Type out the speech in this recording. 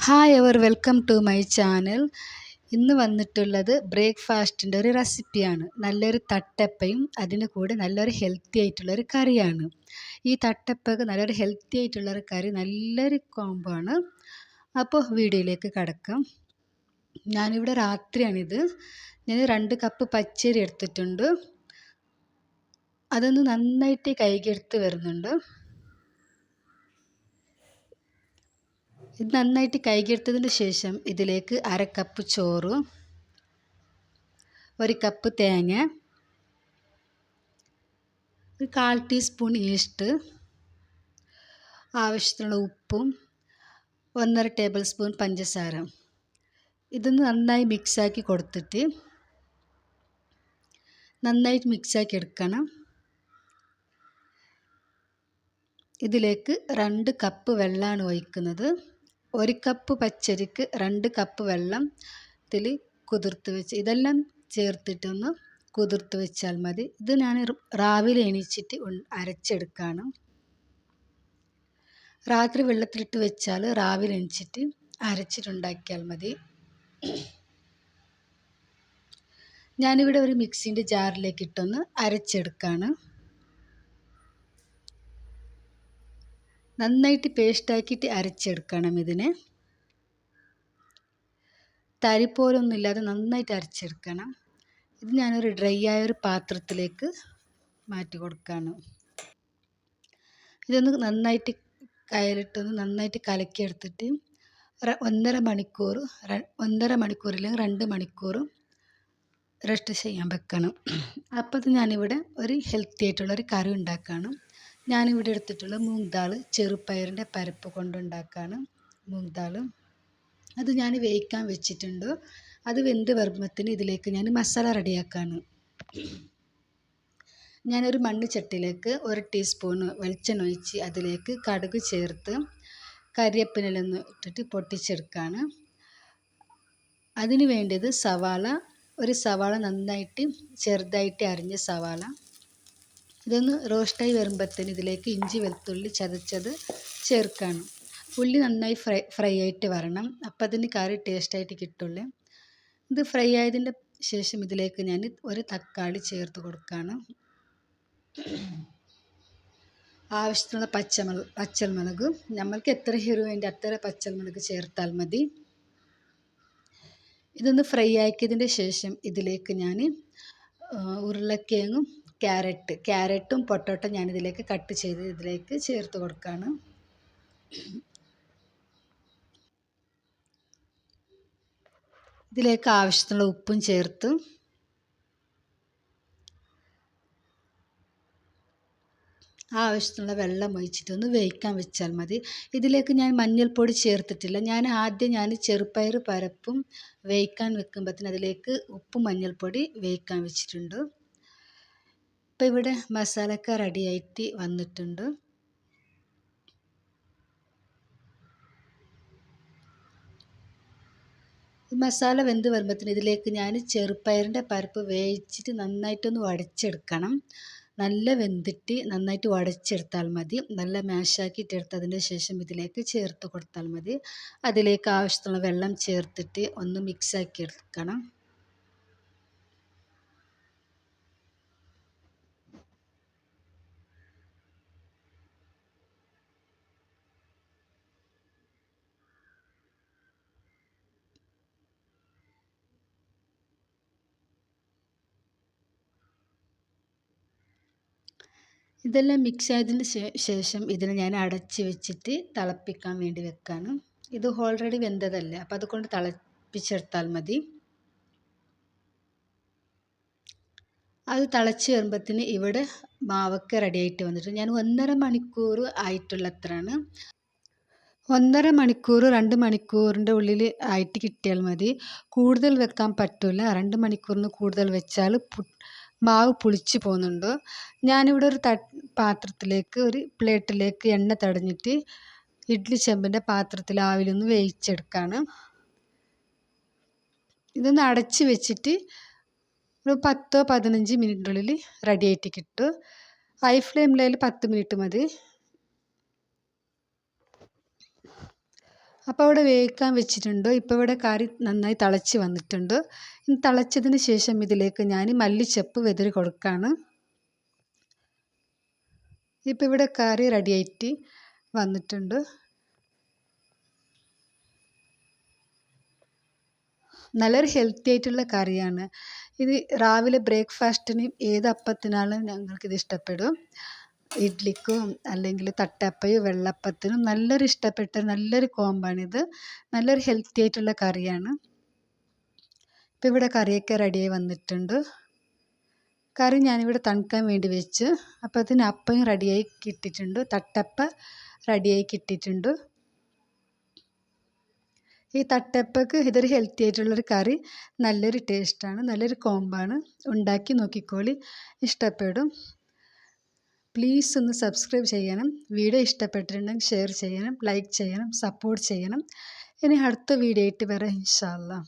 Hi ever welcome to my channel. ഇന്ന് വന്നിട്ടുള്ളത് ബ്രേക്ക്ഫാസ്റ്റിൻ്റെ ഒരു റെസിപ്പിയാണ്. നല്ലൊരു തട്ടപ്പയും അതിന് കൂടെ നല്ലൊരു ഹെൽത്തി ആയിട്ടുള്ളൊരു കറിയാണ്. ഈ തട്ടപ്പയ്ക്ക് നല്ലൊരു ഹെൽത്തി ആയിട്ടുള്ളൊരു കറി നല്ലൊരു കോംബോ ആണ്. അപ്പോൾ വീഡിയോയിലേക്ക് കടക്കാം. ഞാനിവിടെ രാത്രിയാണിത്. ഞാൻ 2 കപ്പ് പച്ചരി എടുത്തിട്ടുണ്ട്. അതൊന്ന് നന്നായിട്ട് കഴുകിയെടുത്ത് വരുന്നുണ്ട്. ഇത് നന്നായിട്ട് കഴുകിയെടുത്തതിന് ശേഷം ഇതിലേക്ക് 1/2 കപ്പ് ചോറ്, 1 കപ്പ് തേങ്ങ, 1/4 ടീസ്പൂൺ ഈസ്റ്റ്, ആവശ്യത്തിനുള്ള ഉപ്പും 1.5 ടേബിൾ സ്പൂൺ പഞ്ചസാര. ഇതൊന്ന് നന്നായി മിക്സാക്കി കൊടുത്തിട്ട് നന്നായിട്ട് മിക്സാക്കി എടുക്കണം. ഇതിലേക്ക് 2 കപ്പ് വെള്ളമാണ് ഒഴിക്കുന്നത്. 1 കപ്പ് പച്ചരിക്ക് 2 കപ്പ് വെള്ളം ഇതിൽ കുതിർത്ത് വെച്ച് ഇതെല്ലാം ചേർത്തിട്ടൊന്ന് കുതിർത്ത് വെച്ചാൽ മതി. ഇത് ഞാൻ രാവിലെ എണീച്ചിട്ട് അരച്ചെടുക്കുകയാണ്. രാത്രി വെള്ളത്തിലിട്ട് വെച്ചാൽ രാവിലെ എണീച്ചിട്ട് അരച്ചിട്ടുണ്ടാക്കിയാൽ മതി. ഞാനിവിടെ ഒരു മിക്സിൻ്റെ ജാറിലേക്ക് ഇട്ടൊന്ന് അരച്ചെടുക്കുകയാണ്. നന്നായിട്ട് പേസ്റ്റാക്കിയിട്ട് അരച്ചെടുക്കണം. ഇതിനെ തരി പോലൊന്നും ഇല്ലാതെ നന്നായിട്ട് അരച്ചെടുക്കണം. ഇത് ഞാനൊരു ഡ്രൈ ആയൊരു പാത്രത്തിലേക്ക് മാറ്റി കൊടുക്കുകയാണ്. ഇതൊന്ന് നന്നായിട്ട് കയ്യിലിട്ടൊന്ന് നന്നായിട്ട് കലക്കിയെടുത്തിട്ട് 1.5 മണിക്കൂർ 1.5 മണിക്കൂർ ഇല്ലെങ്കിൽ 2 മണിക്കൂർ റെസ്റ്റ് ചെയ്യാൻ വെക്കണം. അപ്പോൾ ഞാനിവിടെ ഒരു ഹെൽത്തി ആയിട്ടുള്ളൊരു കറി ഉണ്ടാക്കുകയാണ്. ഞാനിവിടെ എടുത്തിട്ടുള്ള മൂങ് ദാൽ, ചെറുപയറിൻ്റെ പരിപ്പ് കൊണ്ടുണ്ടാക്കുകയാണ് മൂങ് ദാൽ. അത് ഞാൻ വേവിക്കാൻ വെച്ചിട്ടുണ്ട്. അത് വെന്ത് വരുമ്പത്തിന് ഇതിലേക്ക് ഞാൻ മസാല റെഡിയാക്കുകയാണ്. ഞാനൊരു മൺചട്ടിയിലേക്ക് 1 ടീസ്പൂൺ വെളിച്ചെണ്ണ ഒഴിച്ച് അതിലേക്ക് കടുക് ചേർത്ത് കരിവേപ്പിലൊന്ന് ഇട്ടിട്ട് പൊട്ടിച്ചെടുക്കുകയാണ്. അതിന് വേണ്ടത് ഒരു സവാള നന്നായിട്ട് ചെറുതായിട്ട് അരിഞ്ഞ സവാള. ഇതൊന്ന് റോസ്റ്റായി വരുമ്പോഴത്തേന് ഇതിലേക്ക് ഇഞ്ചി വെളുത്തുള്ളി ചതച്ചത് ചേർക്കുകയാണ്. ഉള്ളി നന്നായി ഫ്രൈ ആയിട്ട് വരണം. അപ്പം അതിന് കറി ടേസ്റ്റായിട്ട് കിട്ടുള്ളൂ. ഇത് ഫ്രൈ ആയതിൻ്റെ ശേഷം ഇതിലേക്ക് ഞാൻ ഒരു തക്കാളി ചേർത്ത് കൊടുക്കുകയാണ്. ആവശ്യത്തിനുള്ള പച്ചമുളക് നമ്മൾക്ക് എത്ര എരിവ് അത്ര പച്ചമുളക് ചേർത്താൽ മതി. ഇതൊന്ന് ഫ്രൈ ആക്കിയതിൻ്റെ ശേഷം ഇതിലേക്ക് ഞാൻ ഉരുളക്കിഴങ്ങും ക്യാരറ്റും പൊട്ടറ്റോ ഞാനിതിലേക്ക് കട്ട് ചെയ്ത് ഇതിലേക്ക് ചേർത്ത് കൊടുക്കുകയാണ്. ഇതിലേക്ക് ആവശ്യത്തിനുള്ള ഉപ്പും ചേർത്ത് ആവശ്യത്തിനുള്ള വെള്ളം ഒഴിച്ചിട്ടൊന്ന് വേവിക്കാൻ വെച്ചാൽ മതി. ഇതിലേക്ക് ഞാൻ മഞ്ഞൾപ്പൊടി ചേർത്തിട്ടില്ല. ഞാൻ ചെറുപയർ പരിപ്പും വേവിക്കാൻ വെക്കുമ്പോഴത്തേന് അതിലേക്ക് ഉപ്പും മഞ്ഞൾപ്പൊടി വേവിക്കാൻ വെച്ചിട്ടുണ്ട്. ഇപ്പോൾ ഇവിടെ മസാലയൊക്കെ റെഡിയായിട്ട് വന്നിട്ടുണ്ട്. മസാല വെന്ത് വരുമ്പോഴത്തേന് ഇതിലേക്ക് ഞാൻ ചെറുപയറിൻ്റെ പരിപ്പ് വേവിച്ചിട്ട് നന്നായിട്ടൊന്ന് ഉടച്ചെടുക്കണം. നല്ല വെന്തിട്ട് നന്നായിട്ട് ഉടച്ചെടുത്താൽ മതി. നല്ല മാഷാക്കിയിട്ട് എടുത്തതിന് ശേഷം ഇതിലേക്ക് ചേർത്ത് കൊടുത്താൽ മതി. അതിലേക്ക് ആവശ്യത്തിനുള്ള വെള്ളം ചേർത്തിട്ട് ഒന്ന് മിക്സാക്കി എടുക്കണം. ഇതെല്ലാം മിക്സ് ആയതിന് ശേഷം ഇതിനെ ഞാൻ അടച്ച് വെച്ചിട്ട് തിളപ്പിക്കാൻ വേണ്ടി വെക്കാണ്. ഇത് ഓൾറെഡി വെന്തതല്ലേ, അപ്പോൾ അതുകൊണ്ട് തിളപ്പിച്ചെടുത്താൽ മതി. അത് തിളച്ച് വരുമ്പോഴത്തേന് ഇവിടെ മാവൊക്കെ റെഡി ആയിട്ട് വന്നിട്ട് ഞാൻ 1.5 മണിക്കൂർ ആയിട്ടുള്ളത്രയാണ്. 1.5 മണിക്കൂർ 2 മണിക്കൂറിൻ്റെ ഉള്ളിൽ ആയിട്ട് കിട്ടിയാൽ മതി. കൂടുതൽ വെക്കാൻ പറ്റില്ല. 2 മണിക്കൂറിന് കൂടുതൽ വെച്ചാൽ മാവ് പുളിച്ച് പോകുന്നുണ്ട്. ഞാനിവിടെ ഒരു പാത്രത്തിലേക്ക് ഒരു പ്ലേറ്റിലേക്ക് എണ്ണ തടഞ്ഞിട്ട് ഇഡ്ഡലി ചെമ്പിൻ്റെ പാത്രത്തിൽ ആവിലൊന്ന് വേവിച്ചെടുക്കുകയാണ്. ഇതൊന്ന് അടച്ച് വെച്ചിട്ട് ഒരു 10-15 മിനിറ്റിനുള്ളിൽ റെഡി ആയിട്ട് കിട്ടും. ഹൈ ഫ്ലെയിമിൽ 10 മിനിറ്റ് മതി. അപ്പോൾ അവിടെ വേവിക്കാൻ വെച്ചിട്ടുണ്ട്. ഇപ്പോൾ ഇവിടെ കറി നന്നായി തിളച്ച് വന്നിട്ടുണ്ട്. ഇനി തിളച്ചതിന് ശേഷം ഇതിലേക്ക് ഞാൻ മല്ലിച്ചപ്പ് വിതറി കൊടുക്കുകയാണ്. ഇപ്പോൾ ഇവിടെ കറി റെഡിയായിട്ട് വന്നിട്ടുണ്ട്. നല്ലൊരു ഹെൽത്തി ആയിട്ടുള്ള കറിയാണ്. ഇത് രാവിലെ ബ്രേക്ക്ഫാസ്റ്റിന് ഏത് അപ്പത്തിനാലും ഞങ്ങൾക്കിത് ഇഷ്ടപ്പെടും. ഇഡ്ഡലിക്കും അല്ലെങ്കിൽ തട്ടപ്പയും വെള്ളപ്പത്തിനും നല്ലൊരു കോമ്പാണിത്. നല്ലൊരു ഹെൽത്തി ആയിട്ടുള്ള കറിയാണ്. ഇപ്പോൾ ഇവിടെ കറിയൊക്കെ റെഡിയായി വന്നിട്ടുണ്ട്. കറി ഞാനിവിടെ തണുക്കാൻ വേണ്ടി വെച്ച്. അപ്പോൾ അതിന് അപ്പയും റെഡിയായി കിട്ടിയിട്ടുണ്ട്. തട്ടപ്പ റെഡിയായി കിട്ടിയിട്ടുണ്ട്. ഈ തട്ടപ്പക്ക് ഇതൊരു ഹെൽത്തി ആയിട്ടുള്ളൊരു കറി. നല്ലൊരു ടേസ്റ്റാണ്, നല്ലൊരു കോമ്പാണ്. ഉണ്ടാക്കി നോക്കിക്കോളി, ഇഷ്ടപ്പെടും. പ്ലീസ് ഒന്ന് സബ്സ്ക്രൈബ് ചെയ്യണം. വീഡിയോ ഇഷ്ടപ്പെട്ടിട്ടുണ്ടെങ്കിൽ ഷെയർ ചെയ്യണം, ലൈക്ക് ചെയ്യണം, സപ്പോർട്ട് ചെയ്യണം. ഇനി അടുത്ത വീഡിയോ ആയിട്ട് വരാം ഇൻഷാ അല്ലാ.